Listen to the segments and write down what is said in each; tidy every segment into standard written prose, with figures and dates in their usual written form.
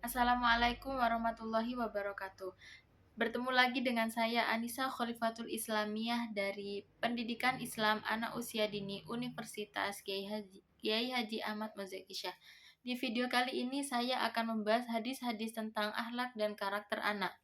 Assalamualaikum warahmatullahi wabarakatuh. Bertemu lagi dengan saya Anissa Khalifatul Islamiyah dari Pendidikan Islam Anak Usia Dini Universitas Kiai Haji Ahmad Muzaki Syah. Di video kali ini saya akan membahas hadis-hadis tentang akhlak dan karakter anak.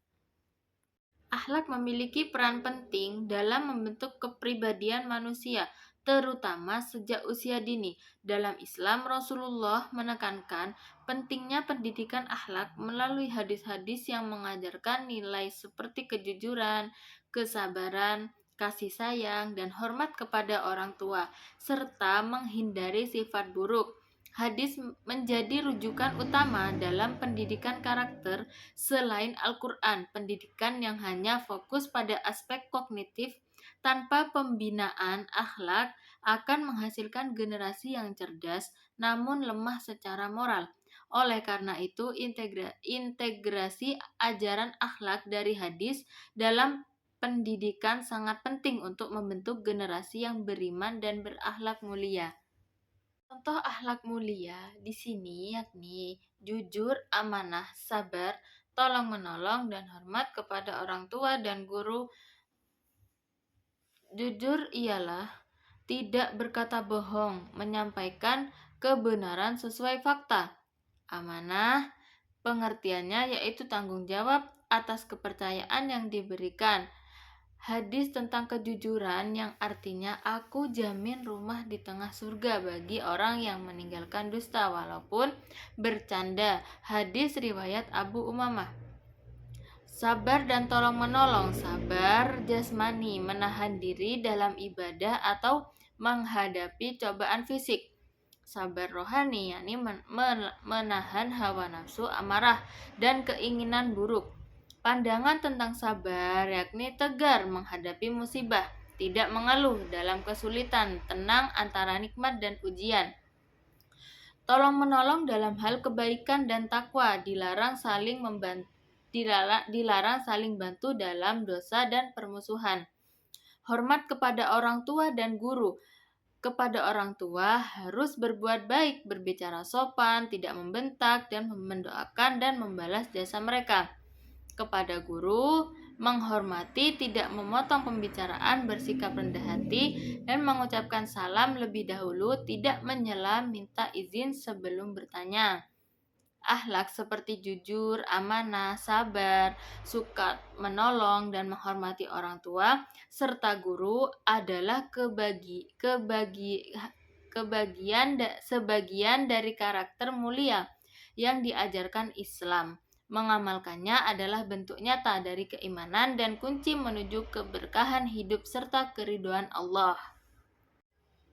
Akhlak memiliki peran penting dalam membentuk kepribadian manusia, terutama sejak usia dini. Dalam Islam, Rasulullah menekankan pentingnya pendidikan akhlak melalui hadis-hadis yang mengajarkan nilai seperti kejujuran, kesabaran, kasih sayang, dan hormat kepada orang tua, serta menghindari sifat buruk. Hadis menjadi rujukan utama dalam pendidikan karakter. Selain Al-Quran, pendidikan yang hanya fokus pada aspek kognitif tanpa pembinaan akhlak akan menghasilkan generasi yang cerdas namun lemah secara moral. Oleh karena itu, integrasi ajaran akhlak dari hadis dalam pendidikan sangat penting untuk membentuk generasi yang beriman dan berakhlak mulia. Contoh akhlak mulia di sini yakni jujur, amanah, sabar, tolong menolong, dan hormat kepada orang tua dan guru. Jujur ialah tidak berkata bohong, menyampaikan kebenaran sesuai fakta. Amanah, pengertiannya yaitu tanggung jawab atas kepercayaan yang diberikan. Hadis tentang kejujuran yang artinya aku jamin rumah di tengah surga bagi orang yang meninggalkan dusta walaupun bercanda. Hadis riwayat Abu Umamah. Sabar dan tolong menolong. Sabar jasmani, menahan diri dalam ibadah atau menghadapi cobaan fisik. Sabar rohani, yakni menahan hawa nafsu, amarah, dan keinginan buruk. Pandangan tentang sabar yakni tegar menghadapi musibah, tidak mengeluh dalam kesulitan, tenang antara nikmat dan ujian. Tolong menolong dalam hal kebaikan dan takwa, dilarang saling bantu dalam dosa dan permusuhan. Hormat kepada orang tua dan guru. Kepada orang tua harus berbuat baik, berbicara sopan, tidak membentak, dan mendoakan dan membalas jasa mereka. Kepada guru, menghormati, tidak memotong pembicaraan, bersikap rendah hati, dan mengucapkan salam lebih dahulu, tidak menyela, minta izin sebelum bertanya. Akhlak seperti jujur, amanah, sabar, suka menolong, dan menghormati orang tua, serta guru adalah sebagian dari karakter mulia yang diajarkan Islam. Mengamalkannya adalah bentuk nyata dari keimanan dan kunci menuju keberkahan hidup serta keridhaan Allah.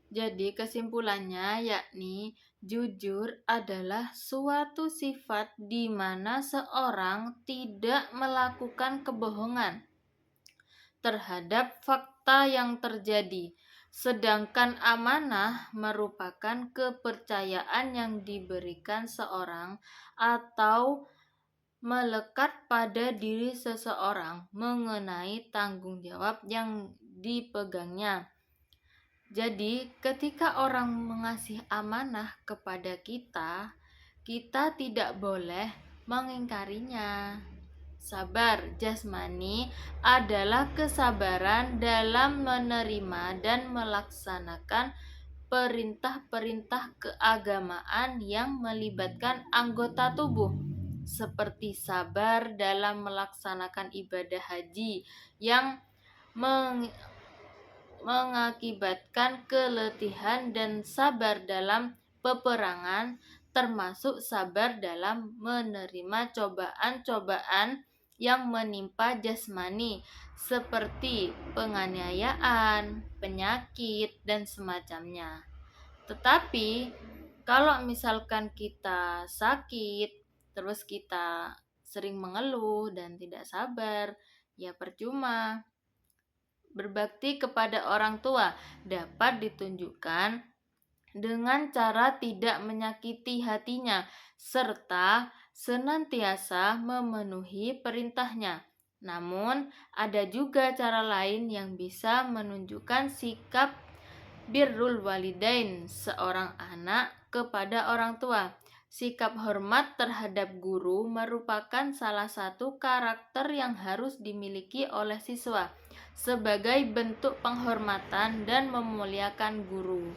Jadi kesimpulannya yakni jujur adalah suatu sifat di mana seorang tidak melakukan kebohongan terhadap fakta yang terjadi. Sedangkan amanah merupakan kepercayaan yang diberikan seorang atau melekat pada diri seseorang mengenai tanggung jawab yang dipegangnya. Jadi, ketika orang mengasih amanah kepada kita, kita tidak boleh mengingkarinya. Sabar jasmani adalah kesabaran dalam menerima dan melaksanakan perintah-perintah keagamaan yang melibatkan anggota tubuh, seperti sabar dalam melaksanakan ibadah haji yang mengakibatkan keletihan, dan sabar dalam peperangan, termasuk sabar dalam menerima cobaan-cobaan yang menimpa jasmani seperti penganiayaan, penyakit, dan semacamnya. Tetapi kalau misalkan kita sakit terus kita sering mengeluh dan tidak sabar, ya percuma. Berbakti kepada orang tua dapat ditunjukkan dengan cara tidak menyakiti hatinya serta senantiasa memenuhi perintahnya. Namun, ada juga cara lain yang bisa menunjukkan sikap birrul walidain seorang anak kepada orang tua, Sikap hormat terhadap guru merupakan salah satu karakter yang harus dimiliki oleh siswa sebagai bentuk penghormatan dan memuliakan guru.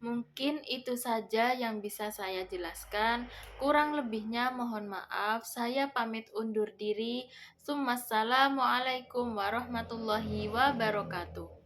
Mungkin itu saja yang bisa saya jelaskan. Kurang lebihnya mohon maaf. Saya pamit undur diri. Assalamualaikum warahmatullahi wabarakatuh.